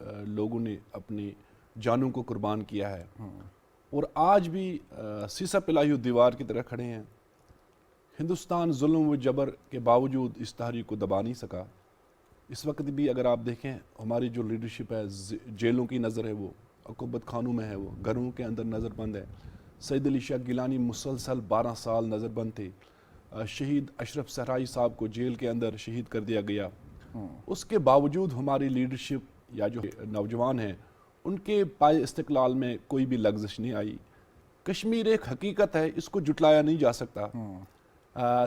لوگوں نے اپنی جانوں کو قربان کیا ہے اور آج بھی سیسا پلائی ہوئی دیوار کی طرح کھڑے ہیں. ہندوستان ظلم و جبر کے باوجود اس تحریک کو دبا نہیں سکا. اس وقت بھی اگر آپ دیکھیں ہماری جو لیڈرشپ ہے جیلوں کی نظر ہے وہ عقوبت خانوں میں ہے, وہ گھروں کے اندر نظر بند ہے. سعید علی شاہ گیلانی مسلسل 12 سال نظر بند تھے. شہید اشرف صحرائی صاحب کو جیل کے اندر شہید کر دیا گیا. اس کے باوجود ہماری لیڈرشپ یا جو نوجوان ہیں ان کے پائے استقلال میں کوئی بھی لغزش نہیں آئی. کشمیر ایک حقیقت ہے, اس کو جھٹلایا نہیں جا سکتا.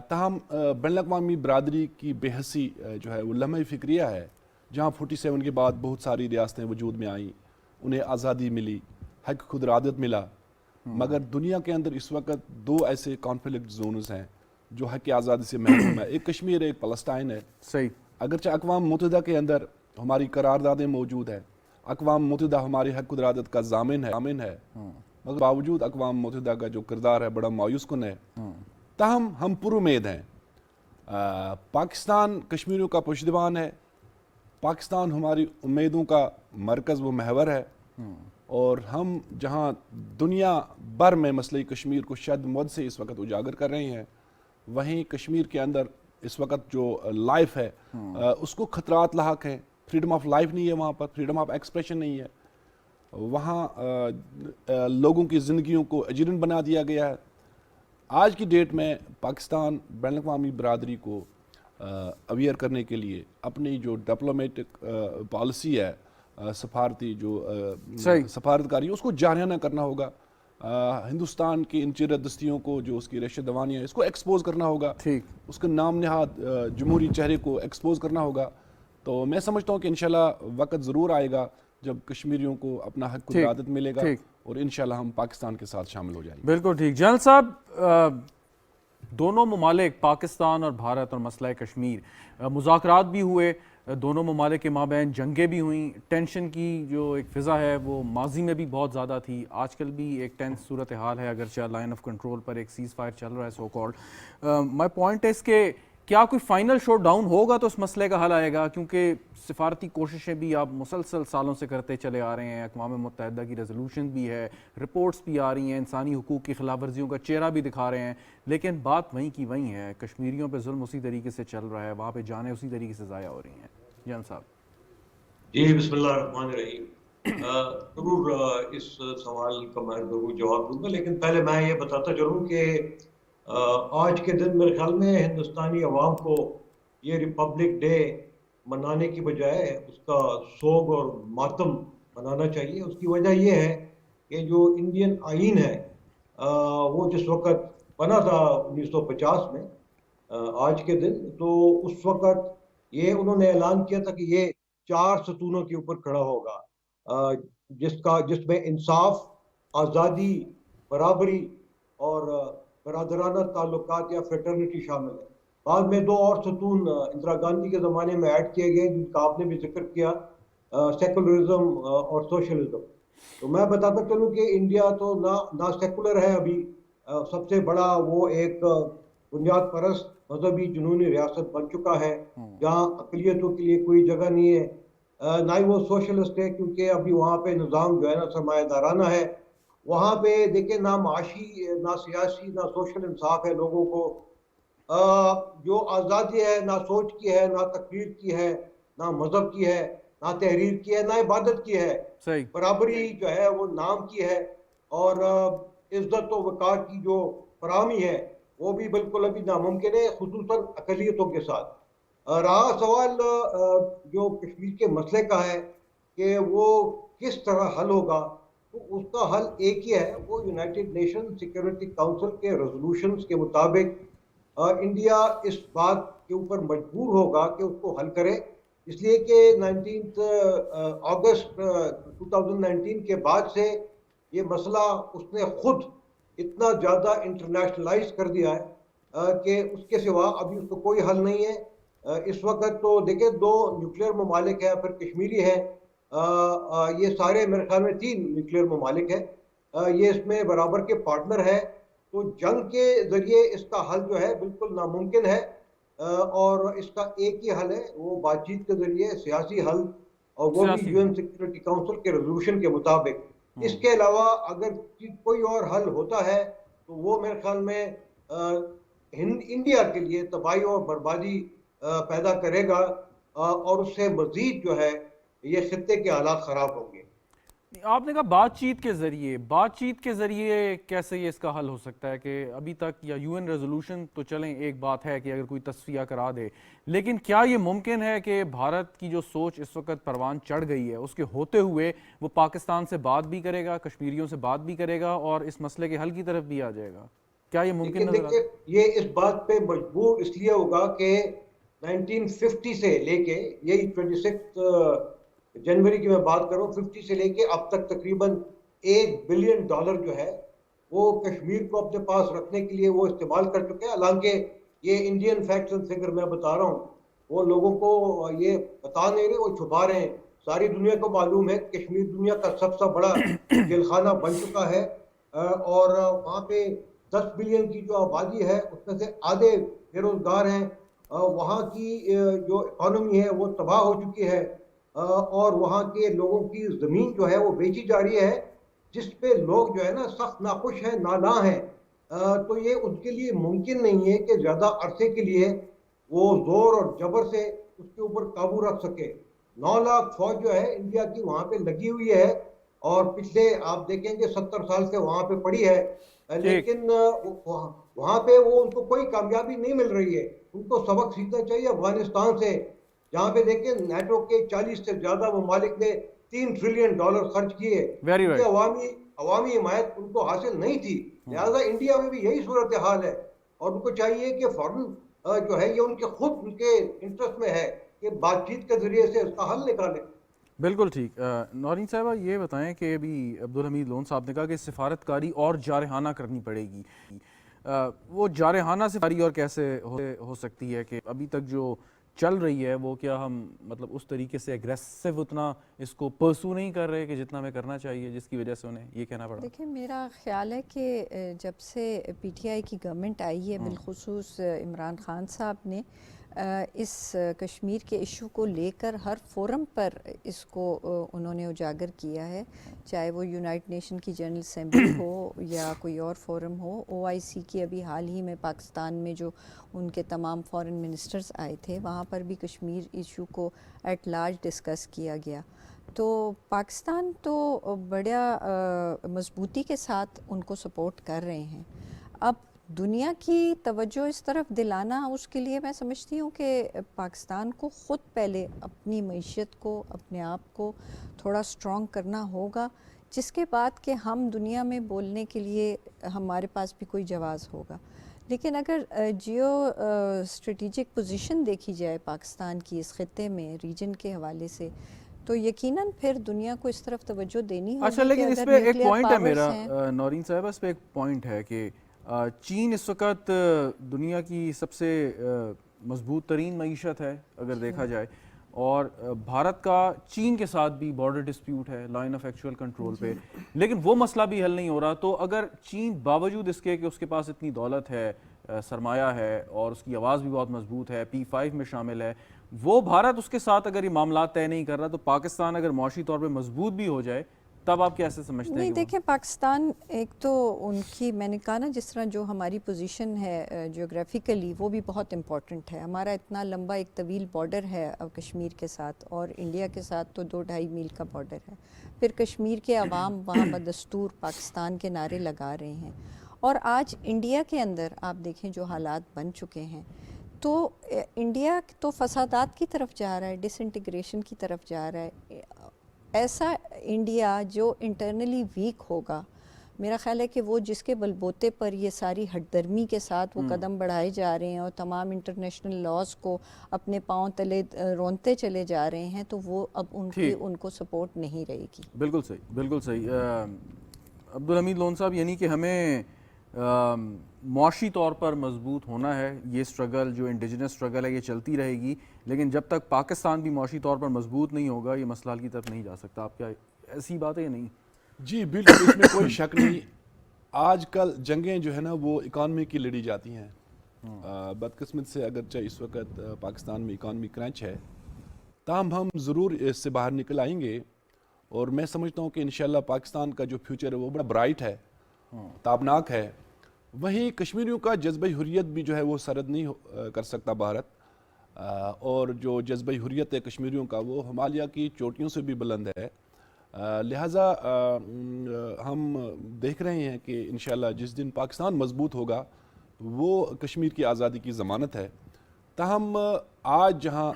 تاہم بین الاقوامی برادری کی بے حسی جو ہے وہ لمحہ فکریہ ہے. جہاں 47 کے بعد بہت ساری ریاستیں وجود میں آئیں, انہیں آزادی ملی, حق خود ارادت ملا, مگر دنیا کے اندر اس وقت 2 ایسے کانفلکٹ زونز ہیں جو حق آزادی سے محروم ہے. ایک کشمیر, ایک فلسطین ہے. صحیح. اگرچہ اقوام متحدہ کے اندر ہماری قراردادیں موجود ہیں, اقوام متحدہ ہماری حق خود ارادت کا ضامن ہے, مگر باوجود اقوام متحدہ کا جو کردار ہے بڑا مایوس کن ہے. تاہم ہم پر امید ہیں. پاکستان کشمیریوں کا پشتبان ہے. پاکستان ہماری امیدوں کا مرکز و محور ہے, اور ہم جہاں دنیا بھر میں مسئلہ کشمیر کو شد مد سے اس وقت اجاگر کر رہے ہیں, وہیں کشمیر کے اندر اس وقت جو لائف ہے اس کو خطرات لاحق ہیں. فریڈم آف لائف نہیں ہے وہاں پر, فریڈم آف ایکسپریشن نہیں ہے. وہاں لوگوں کی زندگیوں کو اجرن بنا دیا گیا ہے. آج کی ڈیٹ میں پاکستان بین الاقوامی برادری کو اویئر کرنے کے لیے اپنی جو ڈپلومیٹک پالیسی ہے, سفارتی جو سفارتکاری, اس کو جارحانہ کرنا ہوگا. ہندوستان کی ان چیرہ دستیوں کو جو اس کی ریشہ دوانیاں اس کو ایکسپوز کرنا ہوگا. اس کے نام نہاد جمہوری چہرے کو ایکسپوز کرنا ہوگا. تو میں سمجھتا ہوں کہ انشاءاللہ وقت ضرور آئے گا جب کشمیریوں کو اپنا حق خود ارادت ملے گا, اور انشاءاللہ ہم پاکستان کے ساتھ شامل ہو جائیں گے. بالکل ٹھیک. جنرل صاحب, دونوں ممالک پاکستان اور بھارت اور مسئلہ کشمیر, مذاکرات بھی ہوئے, دونوں ممالک کے مابین جنگیں بھی ہوئیں, ٹینشن کی جو ایک فضا ہے وہ ماضی میں بھی بہت زیادہ تھی, آج کل بھی ایک ٹینس صورتحال ہے, اگرچہ لائن آف کنٹرول پر ایک سیز فائر چل رہا ہے so called. My point is کہ کیا کوئی فائنل شو ڈاؤن ہوگا تو اس مسئلے کا حل آئے گا, کیونکہ سفارتی کوششیں بھی آپ مسلسل سالوں سے کرتے چلے آ رہے ہیں, اقوام متحدہ کی ریزولوشن بھی ہے, رپورٹس بھی آ رہی ہیں, انسانی حقوق کی خلاف ورزیوں کا چہرہ بھی دکھا رہے ہیں, لیکن بات وہیں کی وہیں ہے. کشمیریوں پہ ظلم اسی طریقے سے چل رہا ہے, وہاں پہ جانیں اسی طریقے سے ضائع ہو رہی ہیں. جان صاحب. جی بسم اللہ الرحمن الرحیم. ضرور اس سوال کا میں ضرور جواب دوں گا, لیکن پہلے میں یہ بتاتا چلوں کہ آج کے دن میرے خیال میں ہندوستانی عوام کو یہ ریپبلک ڈے منانے کی بجائے اس کا سوگ اور ماتم منانا چاہیے. اس کی وجہ یہ ہے کہ جو انڈین آئین ہے وہ جس وقت بنا تھا 1950 میں آج کے دن, تو اس وقت یہ انہوں نے اعلان کیا تھا کہ یہ 4 ستونوں کے اوپر کھڑا ہوگا, جس میں انصاف, آزادی, برابری اور برادرانہ تعلقات یا فریٹرنٹی شامل ہے. بعد میں 2 اور ستون اندرا گاندھی کے زمانے میں ایڈ کیے گئے جن کا آپ نے بھی ذکر کیا, سیکولرزم اور سوشلزم. تو میں بتاتا چلوں کہ انڈیا تو نہ سیکولر ہے ابھی, سب سے بڑا وہ ایک بنیاد پرست مذہبی جنونی ریاست بن چکا ہے جہاں اقلیتوں کے لیے کوئی جگہ نہیں ہے, نہ ہی وہ سوشلسٹ ہے کیونکہ ابھی وہاں پہ نظام جو ہے نا سرمایہ دارانہ ہے. وہاں پہ دیکھیں نہ معاشی, نہ سیاسی, نہ سوشل انصاف ہے لوگوں کو. جو آزادی ہے نہ سوچ کی ہے, نہ تقریر کی ہے, نہ مذہب کی ہے, نہ تحریر کی ہے, نہ عبادت کی ہے. برابری جو ہے وہ نام کی ہے, اور عزت و وقار کی جو فراہمی ہے وہ بھی بالکل ابھی ناممکن ہے, خصوصاً اقلیتوں کے ساتھ. رہا سوال جو کشمیر کے مسئلے کا ہے کہ وہ کس طرح حل ہوگا, تو اس کا حل ایک ہی ہے, وہ یونائٹڈ نیشن سیکورٹی کاؤنسل کے ریزولوشنز کے مطابق انڈیا اس بات کے اوپر مجبور ہوگا کہ اس کو حل کرے, اس لیے کہ 19 اگست 2019 کے بعد سے یہ مسئلہ اس نے خود اتنا زیادہ انٹرنیشنلائز کر دیا ہے کہ اس کے سوا ابھی اس کو کوئی حل نہیں ہے. اس وقت تو دیکھیں 2 نیوکلیئر ممالک ہیں, پھر کشمیری ہے, یہ سارے میرے خیال میں 3 نیوکلیئر ممالک ہیں, یہ اس میں برابر کے پارٹنر ہے. تو جنگ کے ذریعے اس کا حل جو ہے بالکل ناممکن ہے, اور اس کا ایک ہی حل ہے, وہ بات چیت کے ذریعے سیاسی حل اور وہ بھی سیاسی UN سیکورٹی کاؤنسل کے ریزولوشن کے مطابق. اس کے علاوہ اگر کوئی اور حل ہوتا ہے تو وہ میرے خیال میں انڈیا کے لیے تباہی اور بربادی پیدا کرے گا اور اس سے مزید جو ہے یہ خطے کے حالات خراب ہوں گے. آپ نے کہا بات چیت کے ذریعے کیسے یہ اس کا حل ہو سکتا ہے کہ ابھی تک یا UN ریزولوشن تو چلیں ایک بات ہے کہ اگر کوئی تصفیہ کرا دے، لیکن کیا یہ ممکن ہے کہ بھارت کی جو سوچ اس وقت پروان چڑھ گئی ہے اس کے ہوتے ہوئے وہ پاکستان سے بات بھی کرے گا، کشمیریوں سے بات بھی کرے گا اور اس مسئلے کے حل کی طرف بھی آ جائے گا؟ کیا یہ ممکن نظر آتا ہے؟ یہ اس بات پہ مجبور اس لیے ہوگا کہ 1950 سے لے کے یہی 26 جنوری کی میں بات کروں 50 سے لے کے اب تک تقریباً $1 بلین جو ہے وہ کشمیر کو اپنے پاس رکھنے کے لیے وہ استعمال کر چکے ہیں. حالانکہ یہ انڈین فیکٹس اینڈ فگر میں بتا رہا ہوں، وہ لوگوں کو یہ بتا نہیں رہے، وہ چھپا رہے ہیں. ساری دنیا کو معلوم ہے کشمیر دنیا کا سب سے بڑا جیل خانہ بن چکا ہے اور وہاں پہ 10 بلین کی جو آبادی ہے اس میں سے آدھے بے روزگار ہیں. وہاں کی جو اکانومی ہے وہ تباہ ہو چکی ہے اور وہاں کے لوگوں کی زمین جو ہے وہ بیچی جا رہی ہے جس پہ لوگ جو ہے نا سخت ناخوش ہیں، نالاں ہیں. تو یہ ان کے لیے ممکن نہیں ہے کہ زیادہ عرصے کے لیے وہ زور اور جبر سے اس کے اوپر قابو رکھ سکے. 9 لاکھ فوج جو ہے انڈیا کی وہاں پہ لگی ہوئی ہے اور پچھلے آپ دیکھیں گے 70 سال سے وہاں پہ پڑی ہے، لیکن وہاں پہ وہ ان کو کوئی کامیابی نہیں مل رہی ہے. ان کو سبق سیکھنا چاہیے افغانستان سے، جہاں پہ دیکھیں نیٹو کے 40 سے زیادہ ممالک نے $3 ٹریلین خرچ کیے. عوامی حمایت ان کو حاصل نہیں تھی. لہٰذا انڈیا میں بھی یہی صورتحال ہے اور ان کو چاہیے کہ فوراً جو ہے یہ ان کے انٹرسٹ میں ہے کہ بات چیت کے ذریعے سے اس کا حل نکالیں. بالکل ٹھیک. نورین صاحبہ یہ بتائیں کہ ابھی عبدالحمید لون صاحب نے کہا کہ سفارتکاری اور جارحانہ کرنی پڑے گی. وہ جارحانہ سفاری اور کیسے ہو سکتی ہے کہ ابھی تک جو چل رہی ہے وہ کیا ہم مطلب اس طریقے سے اگریسو اتنا اس کو پرسو نہیں کر رہے کہ جتنا ہمیں کرنا چاہیے، جس کی وجہ سے انہیں یہ کہنا پڑا؟ دیکھیں میرا خیال ہے کہ جب سے PTI کی گورنمنٹ آئی ہے بالخصوص عمران خان صاحب نے اس کشمیر کے ایشو کو لے کر ہر فورم پر اس کو انہوں نے اجاگر کیا ہے، چاہے وہ یونائٹڈ نیشن کی جنرل اسمبلی ہو یا کوئی اور فورم ہو. OIC کی ابھی حال ہی میں پاکستان میں جو ان کے تمام فورن منسٹرز آئے تھے وہاں پر بھی کشمیر ایشو کو ایٹ لارج ڈسکس کیا گیا. تو پاکستان تو بڑا مضبوطی کے ساتھ ان کو سپورٹ کر رہے ہیں. اب دنیا کی توجہ اس طرف دلانا، اس کے لیے میں سمجھتی ہوں کہ پاکستان کو خود پہلے اپنی معیشت کو، اپنے آپ کو تھوڑا اسٹرانگ کرنا ہوگا، جس کے بعد کہ ہم دنیا میں بولنے کے لیے ہمارے پاس بھی کوئی جواز ہوگا. لیکن اگر جیو اسٹریٹجک پوزیشن دیکھی جائے پاکستان کی اس خطے میں ریجن کے حوالے سے، تو یقیناً پھر دنیا کو اس طرف توجہ دینی ہوگی. اچھا، لیکن اس پہ ایک پوائنٹ ہے میرا نورین صاحبہ، اس پہ ایک پوائنٹ ہے کہ چین اس وقت دنیا کی سب سے مضبوط ترین معیشت ہے اگر دیکھا جائے، اور بھارت کا چین کے ساتھ بھی بارڈر ڈسپیوٹ ہے لائن آف ایکچوئل کنٹرول پہ، لیکن وہ مسئلہ بھی حل نہیں ہو رہا. تو اگر چین باوجود اس کے کہ اس کے پاس اتنی دولت ہے، سرمایہ ہے اور اس کی آواز بھی بہت مضبوط ہے، P5 میں شامل ہے، وہ بھارت اس کے ساتھ اگر یہ معاملات طے نہیں کر رہا، تو پاکستان اگر معاشی طور پہ مضبوط بھی ہو جائے تب آپ کیسے سمجھتے ہیں؟ نہیں دیکھیں، پاکستان ایک تو ان کی میں نے کہا نا جس طرح جو ہماری پوزیشن ہے جیوگرافیکلی وہ بھی بہت امپورٹنٹ ہے. ہمارا اتنا لمبا ایک طویل بارڈر ہے کشمیر کے ساتھ، اور انڈیا کے ساتھ تو 2-2.5 میل کا بارڈر ہے. پھر کشمیر کے عوام وہاں بدستور پاکستان کے نعرے لگا رہے ہیں، اور آج انڈیا کے اندر آپ دیکھیں جو حالات بن چکے ہیں، تو انڈیا تو فسادات کی طرف جا رہا ہے، ڈس انٹیگریشن کی طرف جا رہا ہے. ایسا انڈیا جو انٹرنلی ویک ہوگا، میرا خیال ہے کہ وہ جس کے بلبوتے پر یہ ساری ہٹ درمی کے ساتھ وہ قدم بڑھائے جا رہے ہیں اور تمام انٹرنیشنل لاز کو اپنے پاؤں تلے رونتے چلے جا رہے ہیں، تو وہ اب ان کو سپورٹ نہیں رہے گی. بالکل صحیح، بالکل صحیح. عبدالحمید لون صاحب، یعنی کہ ہمیں معاشی طور پر مضبوط ہونا ہے. یہ سٹرگل جو انڈیجنس سٹرگل ہے یہ چلتی رہے گی، لیکن جب تک پاکستان بھی معاشی طور پر مضبوط نہیں ہوگا یہ مسئلہ حل کی طرف نہیں جا سکتا. آپ کیا ایسی بات ہے یا نہیں؟ جی بالکل، اس میں کوئی شک نہیں. آج کل جنگیں جو ہے نا وہ اکانومی کی لڑی جاتی ہیں. بدقسمت سے اگرچہ اس وقت پاکستان میں اکانومی کرنچ ہے، تاہم ہم ضرور اس سے باہر نکل آئیں گے، اور میں سمجھتا ہوں کہ انشاءاللہ پاکستان کا جو فیوچر ہے وہ بڑا برائٹ ہے، تابناک ہے۔ وہیں کشمیریوں کا جذبہ حریت بھی جو ہے وہ سرد نہیں کر سکتا بھارت، اور جو جذبہ حریت ہے کشمیریوں کا وہ ہمالیہ کی چوٹیوں سے بھی بلند ہے۔ لہٰذا ہم دیکھ رہے ہیں کہ انشاءاللہ جس دن پاکستان مضبوط ہوگا وہ کشمیر کی آزادی کی ضمانت ہے۔ تاہم آج جہاں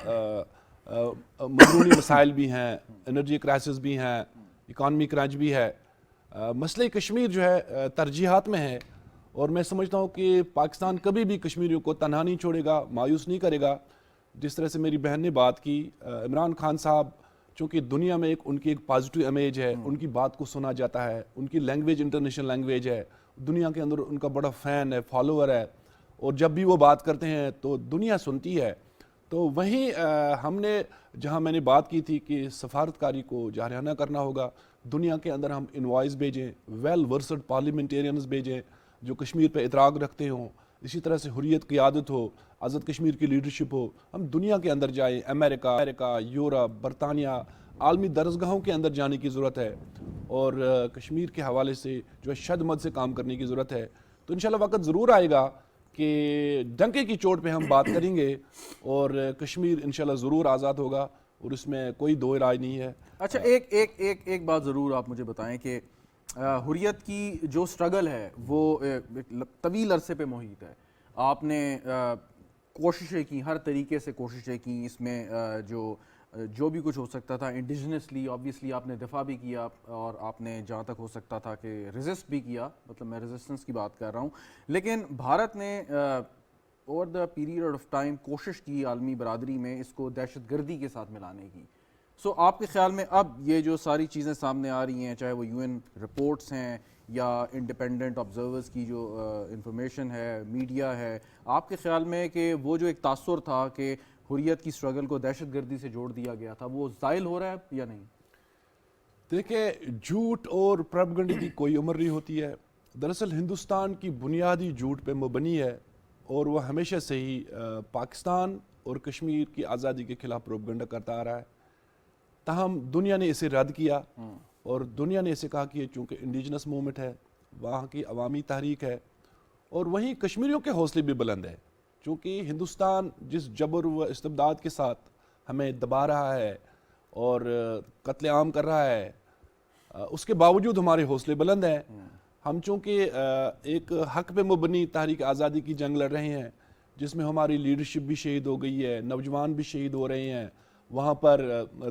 مضمونی مسائل بھی ہیں، انرجی کرائسس بھی ہیں، اکانومی کرنچ بھی ہے، مسئلہ کشمیر جو ہے ترجیحات میں ہے، اور میں سمجھتا ہوں کہ پاکستان کبھی بھی کشمیریوں کو تنہا نہیں چھوڑے گا، مایوس نہیں کرے گا۔ جس طرح سے میری بہن نے بات کی، عمران خان صاحب چونکہ دنیا میں ان کی ایک پازیٹیو امیج ہے، ان کی بات کو سنا جاتا ہے، ان کی لینگویج انٹرنیشنل لینگویج ہے، دنیا کے اندر ان کا بڑا فین ہے، فالوور ہے، اور جب بھی وہ بات کرتے ہیں تو دنیا سنتی ہے۔ تو وہیں ہم نے جہاں میں نے بات کی تھی کہ سفارتکاری کو جارحانہ کرنا ہوگا، دنیا کے اندر ہم انوائس بھیجیں، ویل ورسڈ پارلیمنٹیرینز بھیجیں جو کشمیر پہ اطراق رکھتے ہوں، اسی طرح سے حریت قیادت ہو، آزاد کشمیر کی لیڈرشپ ہو، ہم دنیا کے اندر جائیں، امریکہ، یورپ، برطانیہ، عالمی درسگاہوں کے اندر جانے کی ضرورت ہے، اور کشمیر کے حوالے سے جو ہے شد مد سے کام کرنے کی ضرورت ہے۔ تو انشاءاللہ وقت ضرور آئے گا کہ ڈنکے کی چوٹ پہ ہم بات کریں گے، اور کشمیر انشاءاللہ ضرور آزاد ہوگا، اور اس میں کوئی دو رائے نہیں ہے۔ اچھا، ایک بات ضرور آپ مجھے بتائیں کہ حریت کی جو سٹرگل ہے وہ طویل عرصے پہ محیط ہے، آپ نے کوششیں کی، ہر طریقے سے کوششیں کی، اس میں جو بھی کچھ ہو سکتا تھا انڈیجنسلی آبویسلی آپ نے دفاع بھی کیا، اور آپ نے جہاں تک ہو سکتا تھا کہ ریزسٹ بھی کیا، مطلب میں ریزسٹنس کی بات کر رہا ہوں، لیکن بھارت نے over the period of time کوشش کی عالمی برادری میں اس کو دہشت گردی کے ساتھ ملانے کی۔ سو آپ کے خیال میں اب یہ جو ساری چیزیں سامنے آ رہی ہیں، چاہے وہ یو این رپورٹس ہیں یا انڈیپینڈنٹ آبزرورز کی جو انفارمیشن ہے، میڈیا ہے، آپ کے خیال میں کہ وہ جو ایک تاثر تھا کہ حریت کی سٹرگل کو دہشت گردی سے جوڑ دیا گیا تھا، وہ زائل ہو رہا ہے یا نہیں؟ دیکھیں، جھوٹ اور پروپیگنڈے کی کوئی عمر نہیں ہوتی ہے۔ دراصل ہندوستان کی بنیادی جھوٹ پہ مبنی ہے، اور وہ ہمیشہ سے ہی پاکستان اور کشمیر کی آزادی کے خلاف پروپیگنڈا کرتا آ رہا ہے۔ تاہم دنیا نے اسے رد کیا، اور دنیا نے اسے کہا کہ یہ چونکہ انڈیجنس موومنٹ ہے، وہاں کی عوامی تحریک ہے، اور وہیں کشمیریوں کے حوصلے بھی بلند ہے، چونکہ ہندوستان جس جبر و استبداد کے ساتھ ہمیں دبا رہا ہے اور قتل عام کر رہا ہے، اس کے باوجود ہمارے حوصلے بلند ہیں۔ ہم چونکہ ایک حق پہ مبنی تحریک آزادی کی جنگ لڑ رہے ہیں، جس میں ہماری لیڈرشپ بھی شہید ہو گئی ہے، نوجوان بھی شہید ہو رہے ہیں، وہاں پر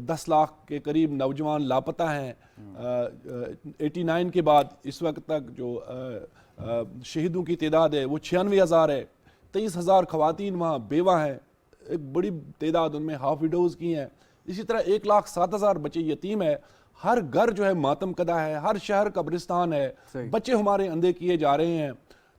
10 لاکھ کے قریب نوجوان لاپتہ ہیں۔ 89 کے بعد اس وقت تک جو شہیدوں کی تعداد ہے وہ 96,000 ہے، 23,000 خواتین وہاں بیوہ ہیں، ایک بڑی تعداد ان میں ہاف ویڈوز کی ہیں، اسی طرح 1,07,000 بچے یتیم ہیں، ہر گھر جو ہے ماتم کدہ ہے، ہر شہر قبرستان ہے، بچے ہمارے اندھے کیے جا رہے ہیں۔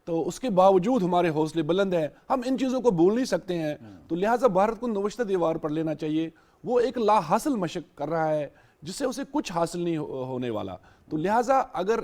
تو اس کے باوجود ہمارے حوصلے بلند ہیں، ہم ان چیزوں کو بھول نہیں سکتے ہیں۔ تو لہٰذا بھارت کو نوشتہ دیوار پر لینا چاہیے، وہ ایک لا حاصل مشق کر رہا ہے جس سے اسے کچھ حاصل نہیں ہونے والا۔ تو لہٰذا اگر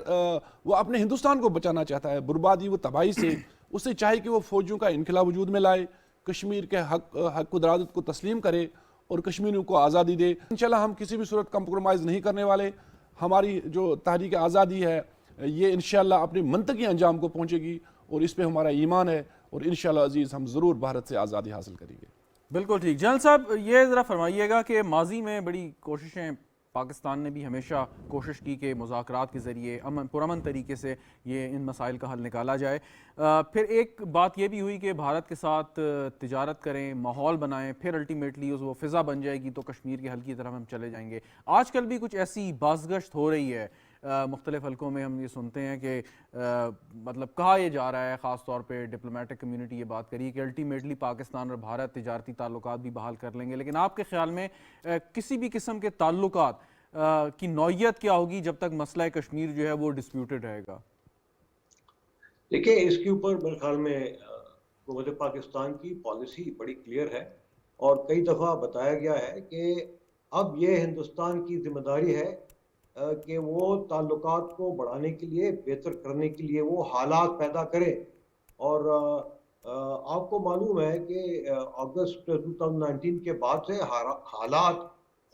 وہ اپنے ہندوستان کو بچانا چاہتا ہے بربادی و تباہی سے، اسے چاہیے کہ وہ فوجیوں کا انخلا وجود میں لائے، کشمیر کے حق و ارادت کو تسلیم کرے، اور کشمیریوں کو آزادی دے۔ انشاءاللہ ہم کسی بھی صورت کمپرومائز نہیں کرنے والے۔ ہماری جو تحریک آزادی ہے یہ انشاءاللہ اپنے منطقی انجام کو پہنچے گی، اور اس پہ ہمارا ایمان ہے، اور انشاءاللہ عزیز ہم ضرور بھارت سے آزادی حاصل کریں گے۔ بالکل ٹھیک۔ جنرل صاحب، یہ ذرا فرمائیے گا کہ ماضی میں بڑی کوششیں پاکستان نے بھی ہمیشہ کوشش کی کہ مذاکرات کے ذریعے پرامن طریقے سے یہ ان مسائل کا حل نکالا جائے، پھر ایک بات یہ بھی ہوئی کہ بھارت کے ساتھ تجارت کریں، ماحول بنائیں، پھر الٹیمیٹلی وہ فضا بن جائے گی تو کشمیر کے حل کی طرف ہم چلے جائیں گے۔ آج کل بھی کچھ ایسی بازگشت ہو رہی ہے، مختلف حلقوں میں ہم یہ سنتے ہیں کہ مطلب کہا یہ جا رہا ہے، خاص طور پہ ڈپلومیٹک کمیونٹی یہ بات کری کہ الٹیمیٹلی پاکستان اور بھارت تجارتی تعلقات بھی بحال کر لیں گے، لیکن آپ کے خیال میں کسی بھی قسم کے تعلقات کی نوعیت کیا ہوگی جب تک مسئلہ کشمیر جو ہے وہ ڈسپیوٹڈ رہے گا؟ دیکھیں، اس کے اوپر میرے خیال میں حکومت پاکستان کی پالیسی بڑی کلیئر ہے، اور کئی دفعہ بتایا گیا ہے کہ اب یہ ہندوستان کی ذمہ داری ہے کہ وہ تعلقات کو بڑھانے کے لیے، بہتر کرنے کے لیے وہ حالات پیدا کرے، اور آپ کو معلوم ہے کہ اگست 2019 کے بعد سے حالات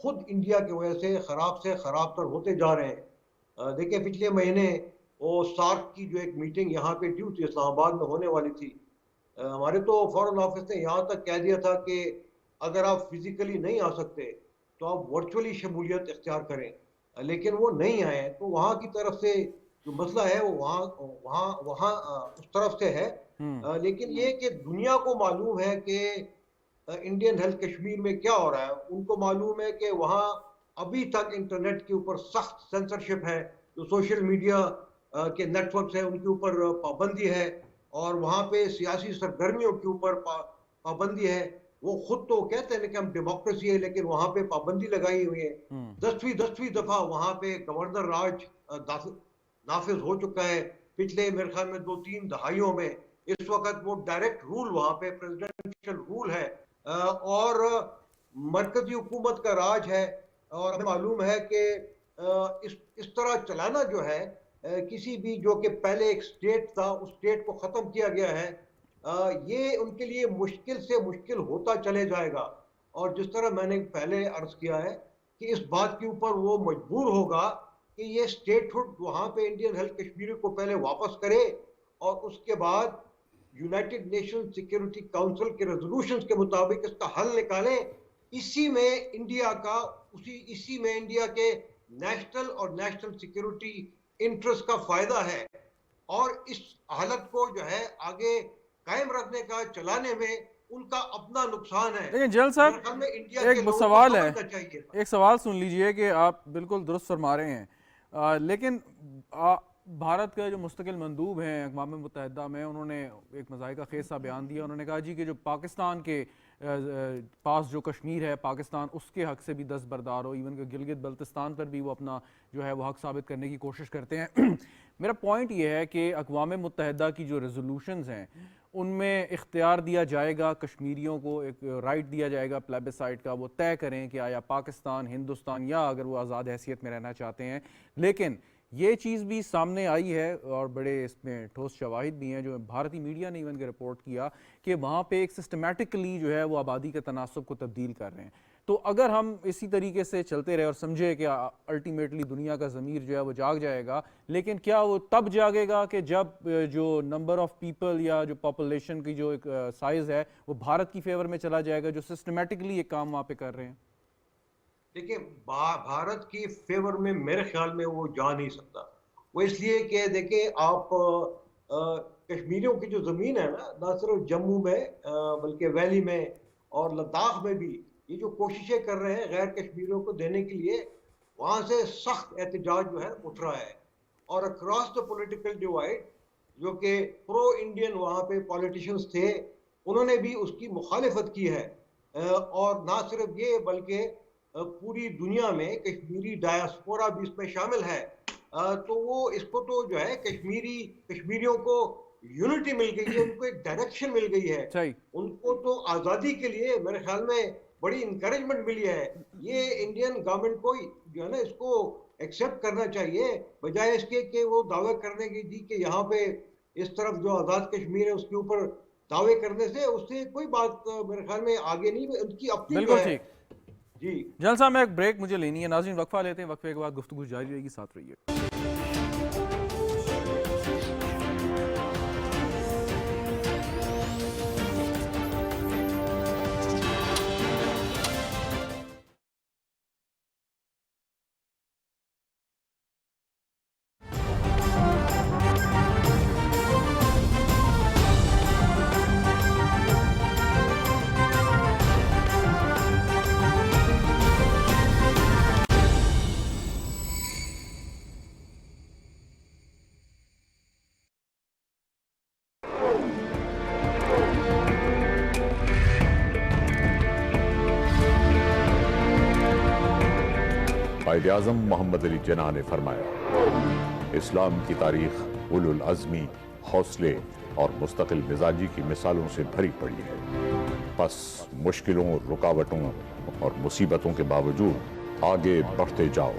خود انڈیا کی وجہ سے خراب تر ہوتے جا رہے ہیں. دیکھیں پچھلے مہینے وہ سارک کی جو ایک میٹنگ یہاں پہ ڈیو تھی اسلام آباد میں ہونے والی تھی, ہمارے تو فارن آفس نے یہاں تک کہہ دیا تھا کہ اگر آپ فزیکلی نہیں آ سکتے تو آپ ورچولی شمولیت اختیار کریں, لیکن وہ نہیں آئے. تو وہاں کی طرف سے جو مسئلہ ہے وہ وہاں اس طرف سے ہے. لیکن یہ کہ دنیا کو معلوم ہے کہ انڈین ہیلتھ کشمیر میں کیا ہو رہا ہے. ان کو معلوم ہے کہ وہاں ابھی تک انٹرنیٹ کے اوپر سخت سینسرشپ ہے, جو سوشل میڈیا کے نیٹ ورکس ہیں ان کے اوپر پابندی ہے, اور وہاں پہ سیاسی سرگرمیوں کے اوپر پابندی ہے. وہ خود تو کہتے ہیں کہ ہم ڈیموکریسی ہے, لیکن وہاں پہ پابندی لگائی ہوئی ہے. 10ویں دفعہ وہاں پہ گورنر راج نافذ ہو چکا ہے پچھلے میرے خیال میں 2-3 دہائیوں میں. اس وقت وہ ڈائریکٹ رول وہاں پہ پریزیڈنشل رول ہے, اور مرکزی حکومت کا راج ہے. اور ہمیں معلوم ہے کہ اس طرح چلانا جو ہے کسی بھی جو کہ پہلے ایک سٹیٹ تھا اس سٹیٹ کو ختم کیا گیا ہے, یہ ان کے لیے مشکل سے مشکل ہوتا چلے جائے گا. اور جس طرح میں نے پہلے عرض کیا ہے کہ اس بات کے اوپر وہ مجبور ہوگا کہ یہ سٹیٹ ہوڈ وہاں پہ انڈین ہیلتھ کشمیر کو پہلے واپس کرے, اور اس کے بعد یونائٹڈ نیشن سیکیورٹی کاؤنسل کے ریزولوشنز کے مطابق اس کا حل نکالیں. اسی میں انڈیا کے نیشنل اور نیشنل سیکیورٹی انٹرسٹ کا فائدہ ہے, اور اس حالت کو جو ہے آگے قائم رکھنے کا چلانے میں ان کا اپنا نقصان ہے. لیکن جنرل صاحب ایک سوال ہے, ایک سوال سن لیجئے کہ آپ بالکل درست فرما رہے ہیں, لیکن بھارت کا جو مستقل مندوب ہیں اقوام متحدہ میں, انہوں نے ایک مضحکہ خیز سا بیان دیا. انہوں نے کہا جی کہ جو پاکستان کے پاس جو کشمیر ہے, پاکستان اس کے حق سے بھی دستبردار ہو, ایون کہ گلگت بلتستان پر بھی وہ اپنا جو ہے وہ حق ثابت کرنے کی کوشش کرتے ہیں. میرا پوائنٹ یہ ہے کہ اقوام متحدہ کی جو ریزولوشنز ہیں ان میں اختیار دیا جائے گا کشمیریوں کو, ایک رائٹ دیا جائے گا پلیبسائٹ کا, وہ طے کریں کہ آیا پاکستان, ہندوستان, یا اگر وہ آزاد حیثیت میں رہنا چاہتے ہیں. لیکن یہ چیز بھی سامنے آئی ہے اور بڑے اس میں ٹھوس شواہد بھی ہیں جو بھارتی میڈیا نے ایون کہ رپورٹ کیا کہ وہاں پہ ایک سسٹمیٹکلی جو ہے وہ آبادی کے تناسب کو تبدیل کر رہے ہیں. تو اگر ہم اسی طریقے سے چلتے رہے اور سمجھے کہ الٹیمیٹلی دنیا کا ضمیر جو ہے وہ جاگ جائے گا, لیکن کیا وہ تب جاگے گا کہ جب جو نمبر آف پیپل یا جو پاپولیشن کی جو ایک سائز ہے وہ بھارت کی فیور میں چلا جائے گا, جو سسٹمیٹکلی ایک کام وہاں پہ کر رہے ہیں؟ دیکھیں بھارت کی فیور میں میرے خیال میں وہ جا نہیں سکتا. وہ اس لیے کہ دیکھیں آپ کشمیریوں کی جو زمین ہے نا, نہ صرف جموں میں بلکہ ویلی میں اور لداخ میں بھی یہ جو کوششیں کر رہے ہیں غیر کشمیریوں کو دینے کے لیے, وہاں سے سخت احتجاج جو ہے اٹھ رہا ہے. اور اکراس دا پولیٹیکل ڈیوائڈ جو کہ پرو انڈین وہاں پہ پولیٹیشنز تھے, انہوں نے بھی اس کی مخالفت کی ہے. اور نہ صرف یہ بلکہ پوری دنیا میں کشمیری ڈائسپورا بھی اس میں شامل ہے. تو وہ اس کو تو جو ہے کشمیریوں کو یونٹی مل گئی ہے, ان کو ایک ڈائریکشن مل گئی ہے, ان کو تو آزادی کے لیے میرے خیال میں بڑی انکریجمنٹ ملی ہے. یہ انڈین گورنمنٹ کو جو ہے نا اس کو ایکسیپٹ کرنا چاہیے, بجائے اس کے کہ وہ دعوے کرنے کی جی کہ یہاں پہ اس طرف جو آزاد کشمیر ہے اس کے اوپر دعوے کرنے سے اس سے کوئی بات میرے خیال میں آگے نہیں, ان کی اپنی جو ہے. جی جنرل صاحب میں ایک بریک مجھے لینی ہے, ناظرین وقفہ لیتے ہیں, وقفے کے بعد گفتگو جاری رہے گی, ساتھ رہیے. قائد اعظم محمد علی جناح نے فرمایا, اسلام کی تاریخ اولو العزمی, حوصلے اور مستقل مزاجی کی مثالوں سے بھری پڑی ہے. بس مشکلوں, رکاوٹوں اور مصیبتوں کے باوجود آگے بڑھتے جاؤ.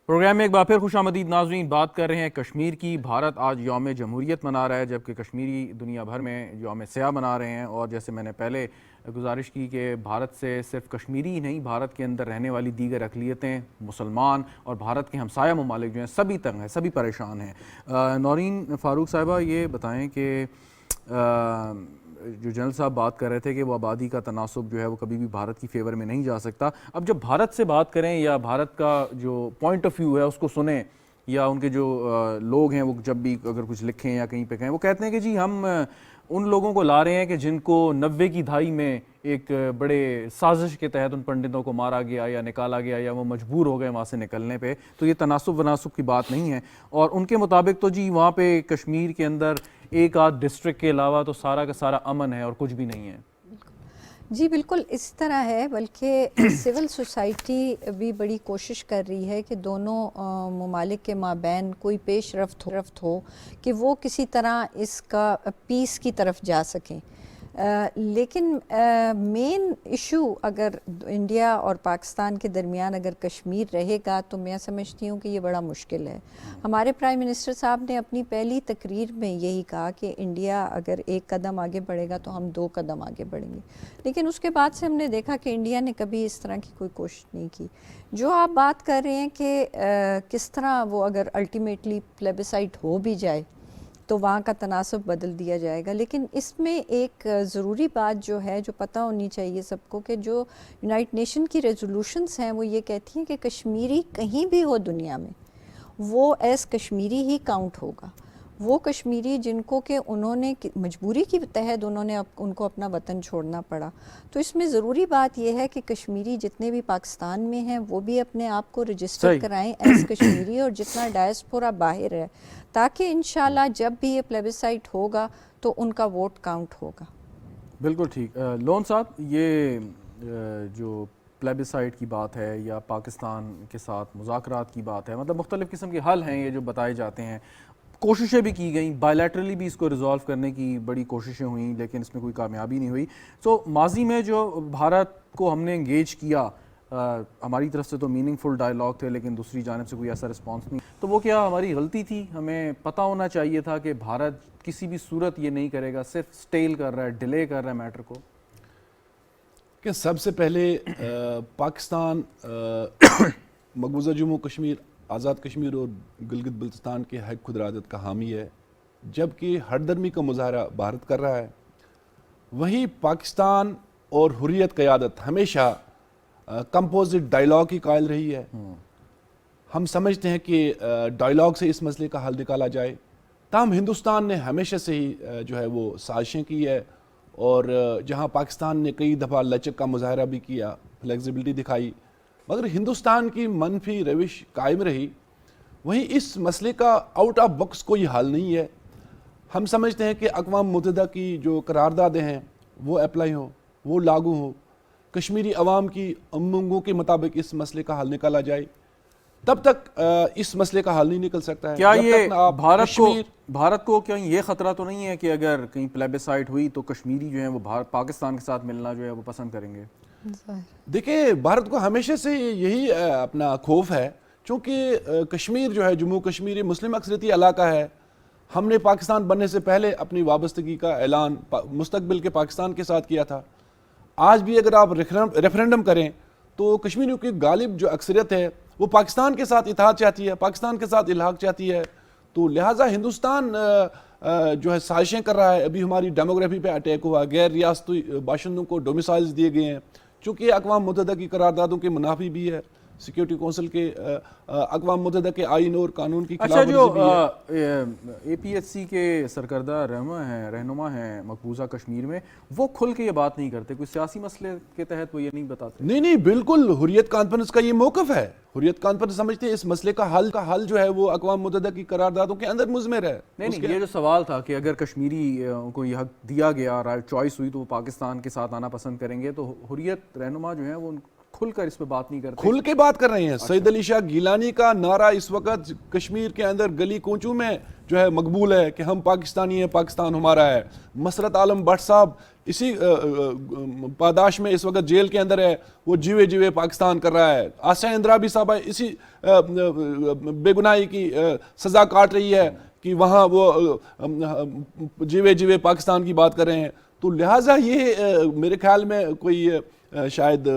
پروگرام میں ایک بار پھر خوش آمدید ناظرین. بات کر رہے ہیں کشمیر کی. بھارت آج یوم جمہوریت منا رہا ہے جبکہ کشمیری دنیا بھر میں یوم سیاہ منا رہے ہیں. اور جیسے میں نے پہلے گزارش کی کہ بھارت سے صرف کشمیری ہی نہیں، بھارت کے اندر رہنے والی دیگر اقلیتیں، مسلمان اور بھارت کے ہمسایہ ممالک جو ہیں سبھی تنگ ہیں، سبھی پریشان ہیں. نورین فاروق صاحبہ یہ بتائیں کہ جو جنرل صاحب بات کر رہے تھے کہ وہ آبادی کا تناسب جو ہے وہ کبھی بھی بھارت کی فیور میں نہیں جا سکتا. اب جب بھارت سے بات کریں یا بھارت کا جو پوائنٹ آف ویو ہے اس کو سنیں، یا ان کے جو لوگ ہیں وہ جب بھی اگر کچھ لکھیں یا کہیں پہ کہیں، وہ کہتے ہیں کہ جی ہم ان لوگوں کو لا رہے ہیں کہ جن کو 90 کی دہائی میں ایک بڑے سازش کے تحت ان پنڈتوں کو مارا گیا یا نکالا گیا یا وہ مجبور ہو گئے وہاں سے نکلنے پہ. تو یہ تناسب وناسب کی بات نہیں ہے. اور ان کے مطابق تو جی وہاں پہ کشمیر کے اندر ایک آدھ ڈسٹرکٹ کے علاوہ تو سارا کا سارا امن ہے اور کچھ بھی نہیں ہے. جی بالکل اس طرح ہے، بلکہ سول سوسائٹی بھی بڑی کوشش کر رہی ہے کہ دونوں ممالک کے مابین کوئی پیش رفت ہو کہ وہ کسی طرح اس کا پیس کی طرف جا سکیں. لیکن مین ایشو اگر انڈیا اور پاکستان کے درمیان اگر کشمیر رہے گا تو میں سمجھتی ہوں کہ یہ بڑا مشکل ہے. ہمارے پرائم منسٹر صاحب نے اپنی پہلی تقریر میں یہی کہا کہ انڈیا اگر ایک قدم آگے بڑھے گا تو ہم 2 قدم آگے بڑھیں گے. لیکن اس کے بعد سے ہم نے دیکھا کہ انڈیا نے کبھی اس طرح کی کوئی کوشش نہیں کی. جو آپ بات کر رہے ہیں کہ کس طرح وہ اگر الٹیمیٹلی پلیبسائٹ ہو بھی جائے تو وہاں کا تناسب بدل دیا جائے گا، لیکن اس میں ایک ضروری بات جو ہے جو پتہ ہونی چاہیے سب کو کہ جو یونائٹ نیشن کی ریزولوشنز ہیں وہ یہ کہتی ہیں کہ کشمیری کہیں بھی ہو دنیا میں وہ ایز کشمیری ہی کاؤنٹ ہوگا. وہ کشمیری جن کو کہ انہوں نے مجبوری کی تحت انہوں نے ان کو اپنا وطن چھوڑنا پڑا. تو اس میں ضروری بات یہ ہے کہ کشمیری جتنے بھی پاکستان میں ہیں وہ بھی اپنے آپ کو رجسٹر کرائیں ایز کشمیری، اور جتنا ڈائسپورا باہر ہے، تاکہ انشاءاللہ جب بھی یہ پلیبسائٹ ہوگا تو ان کا ووٹ کاؤنٹ ہوگا. بالکل ٹھیک. لون صاحب، یہ جو پلیبسائٹ کی بات ہے یا پاکستان کے ساتھ مذاکرات کی بات ہے، مطلب مختلف قسم کے حل ہیں یہ جو بتائے جاتے ہیں، کوششیں بھی کی گئیں، بائیلیٹرلی بھی اس کو ریزالو کرنے کی بڑی کوششیں ہوئیں لیکن اس میں کوئی کامیابی نہیں ہوئی. سو ماضی میں جو بھارت کو ہم نے انگیج کیا، ہماری طرف سے تو میننگ فل ڈائلاگ تھے لیکن دوسری جانب سے کوئی ایسا رسپانس نہیں، تو وہ کیا ہماری غلطی تھی؟ ہمیں پتہ ہونا چاہیے تھا کہ بھارت کسی بھی صورت یہ نہیں کرے گا، صرف سٹیل کر رہا ہے، ڈیلے کر رہا ہے میٹر کو. کہ سب سے پہلے پاکستان مقبوضہ جموں کشمیر، آزاد کشمیر اور گلگت بلتستان کے حق خود ارادت کا حامی ہے، جبکہ ہردرمی کا مظاہرہ بھارت کر رہا ہے. وہیں پاکستان اور حریت قیادت ہمیشہ کمپوزٹ ڈائلاگ کی قائل رہی ہے. ہم سمجھتے ہیں کہ ڈائلاگ سے اس مسئلے کا حل نکالا جائے. تاہم ہندوستان نے ہمیشہ سے ہی جو ہے وہ سازشیں کی ہے، اور جہاں پاکستان نے کئی دفعہ لچک کا مظاہرہ بھی کیا، فلیکسیبلٹی دکھائی، مگر ہندوستان کی منفی روش قائم رہی. وہیں اس مسئلے کا آؤٹ آف باکس کوئی حل نہیں ہے. ہم سمجھتے ہیں کہ اقوام متحدہ کی جو قراردادیں ہیں وہ اپلائی ہوں، وہ لاگو ہوں، کشمیری عوام کی امنگوں کے مطابق اس مسئلے کا حل نکالا جائے. تب تک اس مسئلے کا حل نہیں نکل سکتا ہے. کیا جب یہ تک بھارت کو کہیں یہ خطرہ تو نہیں ہے کہ اگر کہیں پلیبسائٹ ہوئی تو کشمیری جو ہیں وہ پاکستان کے ساتھ ملنا جو ہے وہ پسند کریں گے؟ دیکھیں، بھارت کو ہمیشہ سے یہی اپنا خوف ہے، چونکہ کشمیر جو ہے جموں کشمیر مسلم اکثریتی علاقہ ہے. ہم نے پاکستان بننے سے پہلے اپنی وابستگی کا اعلان مستقبل کے پاکستان کے ساتھ کیا تھا. آج بھی اگر آپ ریفرینڈم کریں تو کشمیریوں کی غالب جو اکثریت ہے وہ پاکستان کے ساتھ اتحاد چاہتی ہے، پاکستان کے ساتھ الحاق چاہتی ہے. تو لہٰذا ہندوستان جو ہے سازشیں کر رہا ہے. ابھی ہماری ڈیموگرافی پہ اٹیک ہوا، غیر ریاستی باشندوں کو ڈومیسائلز دیے گئے ہیں، چونکہ اقوام متحدہ کی قراردادوں کے منافی بھی ہے، سیکیورٹی کونسل کے اقوام متحدہ کے آئین اور قانون کی خلاف ورزی بھی ہے. اچھا، جو اے پی ایچ سی کے سرکردہ رہنما ہیں مقبوضہ کشمیر میں، وہ کھل کے یہ بات نہیں کرتے، کوئی سیاسی مسئلے کے تحت وہ یہ نہیں بتاتے؟ نہیں، بالکل حریت کانفرنس کا یہ موقف ہے. حریت کانفرنس سمجھتے ہیں اس مسئلے کا حل جو ہے وہ اقوام متحدہ کی قراردادوں کے اندر مضمر ہے. نہیں، یہ جو سوال تھا کہ اگر کشمیری کو یہ حق دیا گیا، چوائس ہوئی تو وہ پاکستان کے ساتھ آنا پسند کریں گے، تو حریت رہنما جو ہیں وہ کھل کر اس پہ بات نہیں کرتے. کھل کے بات کر رہے ہیں. سعید علی شاہ گیلانی کا نعرہ اس وقت کشمیر کے اندر گلی کوچوں میں جو ہے مقبول ہے کہ ہم پاکستانی ہیں, پاکستان ہمارا ہے. مسرت عالم بٹ صاحب اسی پاداش میں اس وقت جیل کے اندر ہے, وہ جیوے جیوے پاکستان کر رہا ہے. آسیہ اندرابی صاحبہ اسی بے گناہی کی سزا کاٹ رہی ہے کہ وہاں وہ جیوے جیوے پاکستان کی بات کر رہے ہیں. تو لہٰذا یہ میرے خیال میں کوئی شاید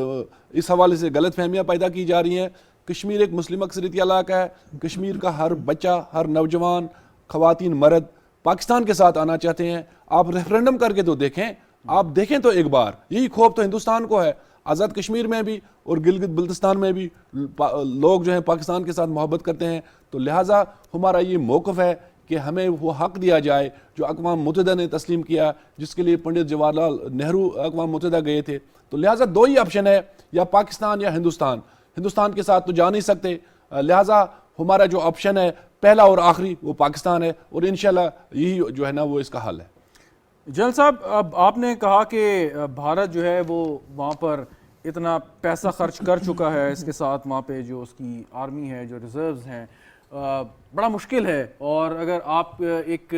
اس حوالے سے غلط فہمیاں پیدا کی جا رہی ہیں. کشمیر ایک مسلم اکثریتی علاقہ ہے. کشمیر کا ہر بچہ, ہر نوجوان, خواتین, مرد پاکستان کے ساتھ آنا چاہتے ہیں. آپ ریفرینڈم کر کے تو دیکھیں, آپ دیکھیں تو ایک بار. یہی خوف تو ہندوستان کو ہے. آزاد کشمیر میں بھی اور گلگت بلتستان میں بھی لوگ جو ہیں پاکستان کے ساتھ محبت کرتے ہیں. تو لہٰذا ہمارا یہ موقف ہے کہ ہمیں وہ حق دیا جائے جو اقوام متحدہ نے تسلیم کیا, جس کے لیے پنڈت جواہر لال نہرو اقوام متحدہ گئے تھے. تو لہٰذا دو ہی آپشن ہے, یا پاکستان یا ہندوستان. ہندوستان کے ساتھ تو جا نہیں سکتے, لہٰذا ہمارا جو آپشن ہے پہلا اور آخری وہ پاکستان ہے, اور انشاءاللہ یہی جو ہے نا وہ اس کا حل ہے. جنرل صاحب, اب آپ نے کہا کہ بھارت جو ہے وہ وہاں پر اتنا پیسہ خرچ کر چکا ہے, اس کے ساتھ وہاں پہ جو اس کی آرمی ہے, جو ریزروز ہیں, بڑا مشکل ہے. اور اگر آپ ایک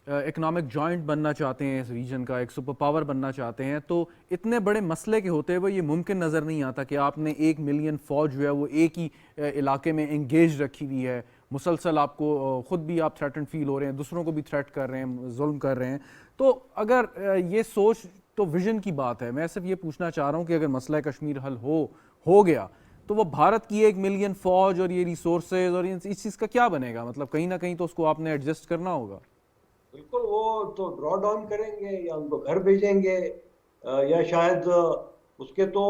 اکنامک جوائنٹ بننا چاہتے ہیں اس ریجن کا, ایک سپر پاور بننا چاہتے ہیں, تو اتنے بڑے مسئلے کے ہوتے ہوئے یہ ممکن نظر نہیں آتا کہ آپ نے 1 ملین فوج جو ہے وہ ایک ہی علاقے میں انگیج رکھی ہوئی ہے. مسلسل آپ کو خود بھی آپ تھریٹنڈ فیل ہو رہے ہیں, دوسروں کو بھی تھریٹ کر رہے ہیں, ظلم کر رہے ہیں. تو اگر یہ سوچ تو ویژن کی بات ہے. میں صرف یہ پوچھنا چاہ رہا ہوں کہ اگر مسئلہ کشمیر حل ہو گیا تو وہ بھارت کی 1 ملین فوج اور یہ ریسورسز اور اس چیز کا کیا بنے گا؟ مطلب کہیں نہ کہیں تو اس کو آپ نے ایڈجسٹ کرنا ہوگا. بالکل, وہ تو ڈرا ڈاؤن کریں گے یا ان کو گھر بھیجیں گے, یا شاید اس کے تو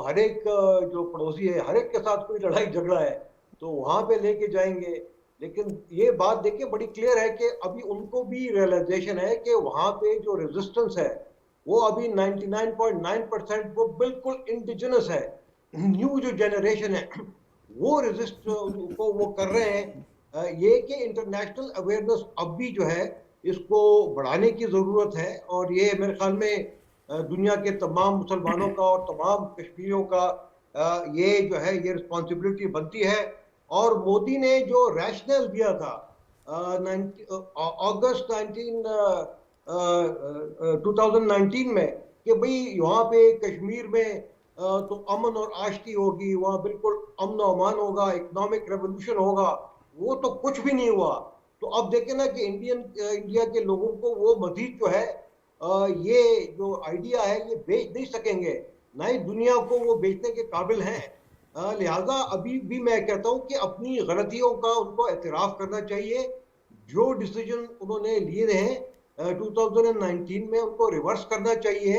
ہر ایک جو پڑوسی ہے ہر ایک کے ساتھ کوئی لڑائی جھگڑا ہے تو وہاں پہ لے کے جائیں گے. لیکن یہ بات دیکھیں بڑی کلیئر ہے کہ ابھی ان کو بھی ریئلائزیشن ہے کہ وہاں پہ جو ریزسٹنس ہے وہ ابھی 99.9% وہ بالکل انڈیجنس ہے. نیو جو جنریشن ہے وہ ریزسٹ کو وہ کر رہے ہیں. یہ کہ انٹرنیشنل اویئرنیس اب بھی جو ہے اس کو بڑھانے کی ضرورت ہے, اور یہ میرے خیال میں دنیا کے تمام مسلمانوں کا اور تمام کشمیریوں کا یہ جو ہے یہ رسپانسبلٹی بنتی ہے. اور مودی نے جو ریشنل دیا تھا اگست 2019 میں کہ بھئی یہاں پہ کشمیر میں تو امن اور آشتی ہوگی, وہاں بالکل امن و امان ہوگا, اکنامک ریولوشن ہوگا, وہ تو کچھ بھی نہیں ہوا. تو اب دیکھیں نا کہ انڈیا کے لوگوں کو وہ مزید جو ہے یہ جو آئیڈیا ہے یہ بیچ نہیں سکیں گے, نہ ہی دنیا کو وہ بیچنے کے قابل ہیں. لہذا ابھی بھی میں کہتا ہوں کہ اپنی غلطیوں کا ان کو اعتراف کرنا چاہیے. جو ڈیسیجن انہوں نے لیے ہیں 2019 میں ان کو ریورس کرنا چاہیے,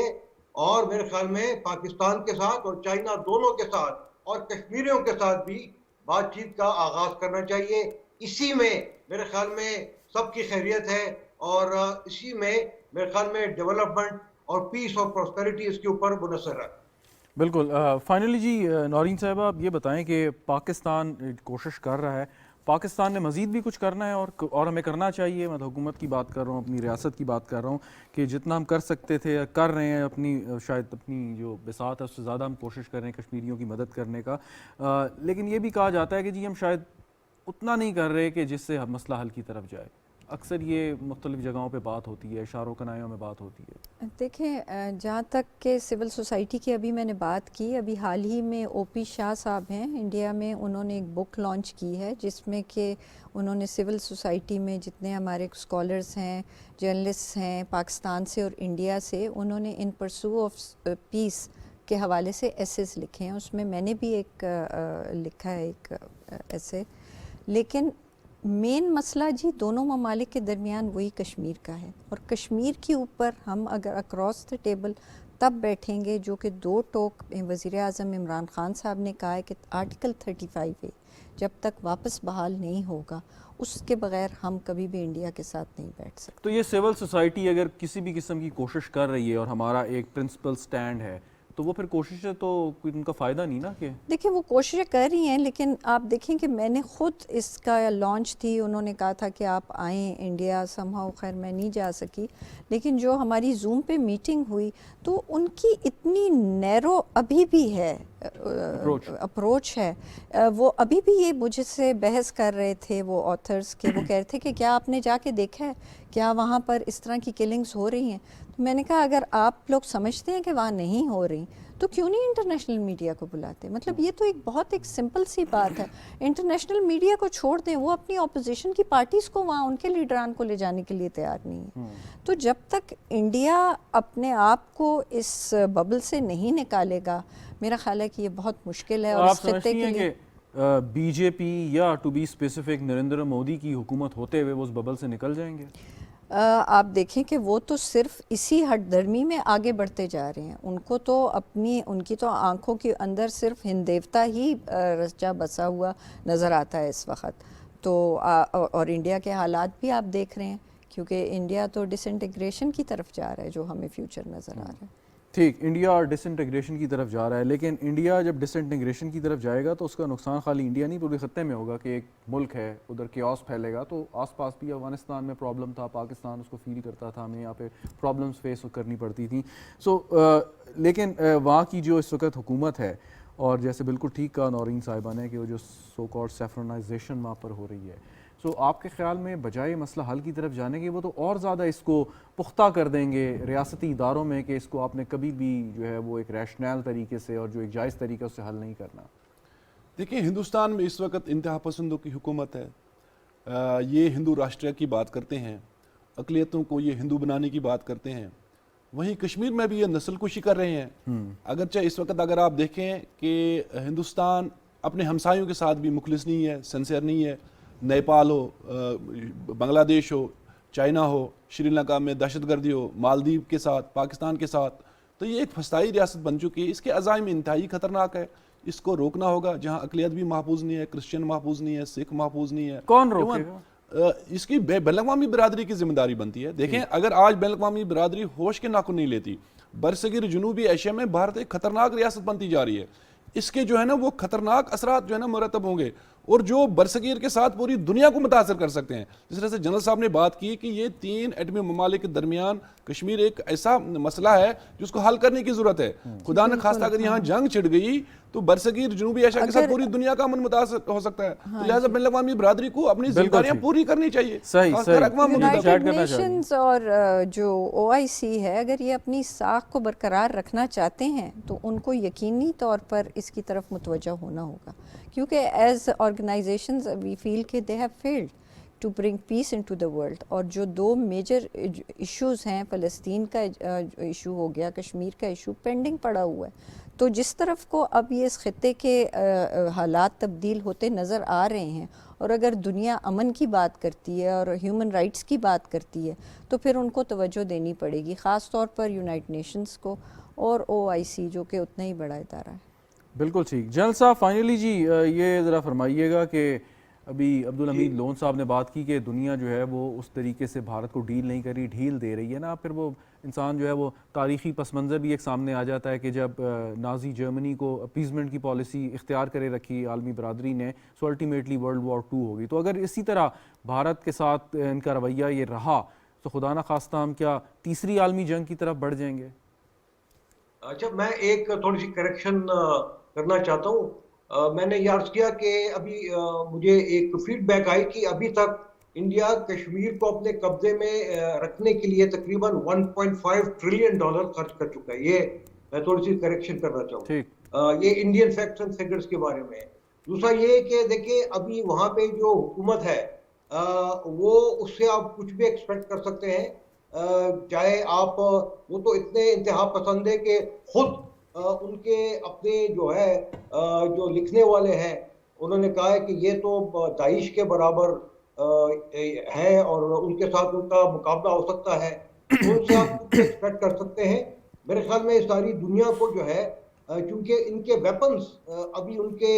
اور میرے خیال میں پاکستان کے ساتھ اور چائنا دونوں کے ساتھ اور کشمیریوں کے ساتھ بھی بات چیت کا آغاز کرنا چاہیے. اسی میں میرے خیال میں سب کی خیریت ہے, اور اسی میں میرے خیال میں ڈیولپمنٹ اور پیس اور پراسپیرٹی اس کے اوپر منحصر ہے. بالکل. فائنلی جی نورین صاحبہ, آپ یہ بتائیں کہ پاکستان کوشش کر رہا ہے, پاکستان نے مزید بھی کچھ کرنا ہے اور ہمیں کرنا چاہیے. میں حکومت کی بات کر رہا ہوں, اپنی ریاست کی بات کر رہا ہوں کہ جتنا ہم کر سکتے تھے کر رہے ہیں, شاید اپنی جو بساط ہے اس سے زیادہ ہم کوشش کر رہے ہیں کشمیریوں کی مدد کرنے کا. لیکن یہ بھی کہا جاتا ہے کہ جی ہم شاید اتنا نہیں کر رہے کہ جس سے مسئلہ حل کی طرف جائے. اکثر یہ مختلف جگہوں پہ بات ہوتی ہے, اشاروں کنایوں میں بات ہوتی ہے. دیکھیں, جہاں تک کہ سول سوسائٹی کی ابھی میں نے بات کی, ابھی حال ہی میں او پی شاہ صاحب ہیں انڈیا میں, انہوں نے ایک بک لانچ کی ہے جس میں کہ انہوں نے سول سوسائٹی میں جتنے ہمارے اسکالرس ہیں, جرنلسٹ ہیں پاکستان سے اور انڈیا سے, انہوں نے ان پرسو آف پیس کے حوالے سے ایسیز لکھے ہیں. اس میں میں نے بھی ایک لکھا ہے ایک ایسے. لیکن مین مسئلہ جی دونوں ممالک کے درمیان وہی کشمیر کا ہے, اور کشمیر کے اوپر ہم اگر اکراس دا ٹیبل تب بیٹھیں گے جو کہ 2 ٹوک وزیر اعظم عمران خان صاحب نے کہا ہے کہ آرٹیکل 35A جب تک واپس بحال نہیں ہوگا اس کے بغیر ہم کبھی بھی انڈیا کے ساتھ نہیں بیٹھ سکتے. تو یہ سول سوسائٹی اگر کسی بھی قسم کی کوشش کر رہی ہے اور ہمارا ایک پرنسپل سٹینڈ ہے تو وہ پھر کوششیں تو کوئی ان کا فائدہ نہیں نا. کہ دیکھیں وہ کوششیں کر رہی ہیں, لیکن آپ دیکھیں کہ میں نے خود اس کا لانچ تھی, انہوں نے کہا تھا کہ آپ آئیں انڈیا, سمہاؤ خیر میں نہیں جا سکی, لیکن جو ہماری زوم پہ میٹنگ ہوئی تو ان کی اتنی نیرو ابھی بھی ہے اپروچ ہے وہ ابھی بھی یہ مجھ سے بحث کر رہے تھے وہ آتھرز کے، وہ کہہ رہے تھے کہ کیا آپ نے جا کے دیکھا ہے، کیا وہاں پر اس طرح کی کلنگز ہو رہی ہیں؟ تو میں نے کہا اگر آپ لوگ سمجھتے ہیں کہ وہاں نہیں ہو رہی تو کیوں نہیں انٹرنیشنل میڈیا کو بلاتے؟ مطلب یہ تو ایک بہت ایک سمپل سی بات ہے، انٹرنیشنل میڈیا کو چھوڑ دیں، وہ اپنی اپوزیشن کی پارٹیز کو وہاں ان کے لیڈران کو لے جانے کے لیے تیار نہیں ہے۔ تو جب تک انڈیا اپنے آپ کو اس ببل سے نہیں نکالے گا میرا خیال ہے کہ یہ بہت مشکل ہے۔ اور آپ اس خطے سمجھتی کے ہیں لیے کہ بی جے پی یا to be specific Narendra Modi کی حکومت ہوتے ہوئے وہ اس ببل سے نکل جائیں گے؟ آپ دیکھیں کہ وہ تو صرف اسی ہٹ درمی میں آگے بڑھتے جا رہے ہیں، ان کو تو ان کی تو آنکھوں کے اندر صرف ہندیوتا ہی رچا بسا ہوا نظر آتا ہے اس وقت۔ تو اور انڈیا کے حالات بھی آپ دیکھ رہے ہیں، کیونکہ انڈیا تو ڈس انٹیگریشن کی طرف جا رہا ہے جو ہمیں فیوچر نظر آ رہا ہے۔ ٹھیک، انڈیا ڈس انٹیگریشن کی طرف جا رہا ہے، لیکن انڈیا جب ڈس انٹیگریشن کی طرف جائے گا تو اس کا نقصان خالی انڈیا نہیں پورے خطے میں ہوگا، کہ ایک ملک ہے ادھر کیوس پھیلے گا، تو آس پاس بھی افغانستان میں پرابلم تھا، پاکستان اس کو فیل کرتا تھا، ہمیں یہاں پہ پرابلمس فیس کرنی پڑتی تھیں۔ لیکن وہاں کی جو اس وقت حکومت ہے، اور جیسے بالکل ٹھیک کہا نورین صاحبہ نے کہ وہ جو سو کالڈ سیفرنائزیشن وہاں پر ہو رہی ہے، آپ کے خیال میں بجائے مسئلہ حل کی طرف جانے کے وہ تو اور زیادہ اس کو پختہ کر دیں گے ریاستی اداروں میں کہ اس کو آپ نے کبھی بھی جو ہے وہ ایک ریشنل طریقے سے اور جو ایک جائز طریقے سے حل نہیں کرنا؟ دیکھیں، ہندوستان میں اس وقت انتہا پسندوں کی حکومت ہے، یہ ہندو راشٹریہ کی بات کرتے ہیں، اقلیتوں کو یہ ہندو بنانے کی بات کرتے ہیں، وہیں کشمیر میں بھی یہ نسل کشی کر رہے ہیں۔ اگرچہ اس وقت اگر آپ دیکھیں کہ ہندوستان اپنے ہمسایوں کے ساتھ بھی مخلص نہیں ہے، سنسیئر نہیں ہے، نیپال ہو، بنگلہ دیش ہو، چائنا ہو، شری لنکا میں دہشت گردی ہو، مالدیپ کے ساتھ، پاکستان کے ساتھ، تو یہ ایک فسطائی ریاست بن چکی ہے۔ اس کے عزائم انتہائی خطرناک ہے، اس کو روکنا ہوگا۔ جہاں اقلیت بھی محفوظ نہیں ہے، کرسچن محفوظ نہیں ہے، سکھ محفوظ نہیں ہے، کون روکے گا؟ اس کی بین الاقوامی برادری کی ذمہ داری بنتی ہے۔ دیکھیں، اگر آج بین الاقوامی برادری ہوش کے ناخن نہیں لیتی، برصغیر جنوبی ایشیا میں بھارت ایک خطرناک ریاست بنتی جا رہی ہے، اس کے جو ہے نا وہ خطرناک اثرات جو ہے نا مرتب ہوں گے، اور جو برصغیر کے ساتھ پوری دنیا کو متاثر کر سکتے ہیں۔ جس طرح سے جنرل صاحب نے بات کی کہ یہ 3 ایٹمی ممالک کے درمیان کشمیر ایک ایسا مسئلہ ہے جس کو حل کرنے کی ضرورت ہے۔ خدا نہ خواستہ اگر یہاں جنگ چھڑ گئی تو برصغیر جنوبی ایشیا کے ساتھ پوری دنیا کا امن متاثر ہو سکتا ہے۔ تو لہٰذا بین الاقوامی برادری کو اپنی ذمہ داریاں پوری کرنی چاہیے۔ یونائیٹڈ نیشنز اور جو OIC ہے، اگر یہ اپنی ساکھ کو برقرار رکھنا چاہتے ہیں تو ان کو یقینی طور پر اس کی طرف متوجہ ہونا ہوگا، کیونکہ ایز آرگنائزیشنز وی فیل کہ they have failed to bring peace into the world. اور جو 2 میجر ایشوز ہیں، فلسطین کا ایشو ہو گیا، کشمیر کا ایشو پینڈنگ پڑا ہوا ہے، تو جس طرف کو اب یہ اس خطے کے حالات تبدیل ہوتے نظر آ رہے ہیں، اور اگر دنیا امن کی بات کرتی ہے اور ہیومن رائٹس کی بات کرتی ہے تو پھر ان کو توجہ دینی پڑے گی، خاص طور پر یونائٹڈ نیشنز کو اور OIC جو کہ اتنا ہی بڑا ادارہ ہے۔ بالکل ٹھیک۔ جنرل صاحب فائنلی جی یہ ذرا فرمائیے گا کہ ابھی عبدالحمید لون صاحب نے بات کی کہ دنیا جو ہے وہ اس طریقے سے بھارت کو ڈیل نہیں کری، ڈھیل دے رہی ہے نا، پھر وہ انسان جو ہے وہ تاریخی پس منظر بھی ایک سامنے آ جاتا ہے کہ جب نازی جرمنی کو اپیزمنٹ کی پالیسی اختیار کرے رکھی عالمی برادری نے، سو الٹیمیٹلی ورلڈ وار 2 ہوگی۔ تو اگر اسی طرح بھارت کے ساتھ ان کا رویہ یہ رہا تو خدا نہ خواستہ ہم کیا تیسری عالمی جنگ کی طرف بڑھ جائیں گے؟ اچھا، میں ایک تھوڑی سی کریکشن کرنا چاہتا ہوں۔ میں نے یہ عرض کیا کہ ابھی مجھے ایک فیڈ بیک آئی کہ ابھی تک انڈیا کشمیر کو اپنے قبضے میں رکھنے کے لیے تقریباً $1.5 ٹریلین خرچ کر چکا ہے۔ یہ میں تھوڑی سی کریکشن کرنا چاہوں، یہ انڈین فیکٹس اینڈ فگرز کے بارے میں ہے۔ دوسرا یہ کہ دیکھیں ابھی وہاں پہ جو حکومت ہے وہ اس سے آپ کچھ بھی ایکسپیکٹ کر سکتے ہیں، چاہے آپ، وہ تو اتنے انتہا پسند ہے کہ خود ان کے اپنے جو ہے جو لکھنے والے ہیں انہوں نے کہا ہے کہ یہ تو داعش کے برابر ہے اور ان کے ساتھ ان کا مقابلہ ہو سکتا ہے، ان سے آپ کچھ ایکسپیکٹ کر سکتے ہیں۔ میرے خیال میں ساری دنیا کو جو ہے، چونکہ ان کے ویپنز ابھی ان کے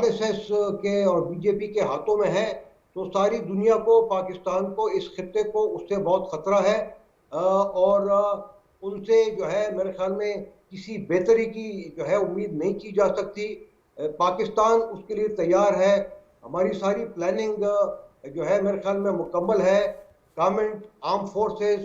RSS کے اور BJP کے ہاتھوں میں ہے، تو ساری دنیا کو، پاکستان کو، اس خطے کو اس سے بہت خطرہ ہے، اور ان سے جو ہے میرے خیال میں کسی بہتری کی جو ہے امید نہیں کی جا سکتی۔ پاکستان اس کے لیے تیار ہے، ہماری ساری پلاننگ جو ہے میرے خیال میں مکمل ہے، گورنمنٹ، آرم فورسز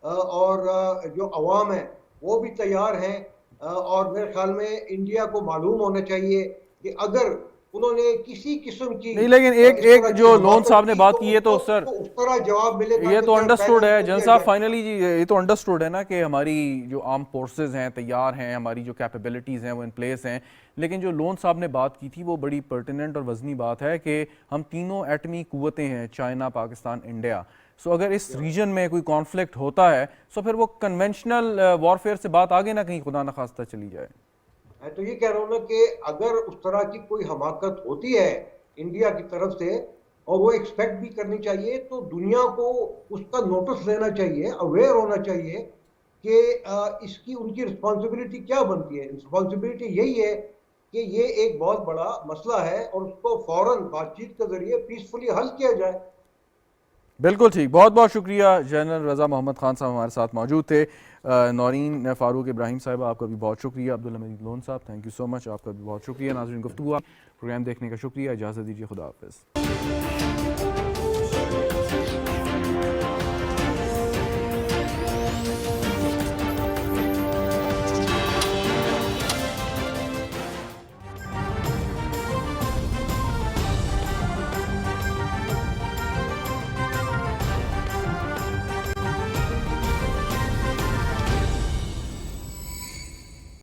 اور جو عوام ہیں وہ بھی تیار ہیں۔ اور میرے خیال میں انڈیا کو معلوم ہونا چاہیے کہ اگر انہوں نے کسی قسم کی نہیں لیکن ایک جو لون صاحب نے بات کی ہے تو سر اس طرح جواب ملے گا یہ کہ تو سر انڈرسٹوڈ پہلے ہے تو جن دیا صاحب جائے۔ فائنلی جی یہ تو انڈرسٹوڈ ہے نا کہ ہماری جو آرم فورسز ہیں تیار ہیں, ہماری جو کیپیبلٹیز ہیں وہ ان پلیس ہیں, لیکن جو لون صاحب نے بات کی تھی وہ بڑی پرٹیننٹ اور وزنی بات ہے کہ ہم تینوں ایٹمی قوتیں ہیں, چائنا, پاکستان, انڈیا. سو اگر اس ریجن میں کوئی کانفلکٹ ہوتا ہے سو پھر وہ کنونشنل وارفیئر سے بات آگے نہ کہیں خدا نخواستہ چلی جائے. میں تو یہ کہہ رہا ہوں نا کہ اگر اس طرح کی کوئی حماقت ہوتی ہے انڈیا کی طرف سے اور وہ ایکسپیکٹ بھی کرنی چاہیے تو دنیا کو اس کا نوٹس لینا چاہیے, اویئر ہونا چاہیے کہ اس کی ان کی رسپانسبلٹی کیا بنتی ہے. رسپانسبلٹی یہی ہے کہ یہ ایک بہت بڑا مسئلہ ہے اور اس کو فوراً بات چیت کے ذریعے پیسفلی حل کیا جائے. بالکل ٹھیک, بہت بہت شکریہ. جنرل رضا محمد خان صاحب ہمارے ساتھ موجود تھے. نورین فاروق ابراہیم صاحب آپ کا بھی بہت شکریہ. عبدالحمید لون صاحب تھینک یو سو مچ, آپ کا بھی بہت شکریہ. ناظرین گفتگو پروگرام دیکھنے کا شکریہ, اجازت دیجیے, خدا حافظ.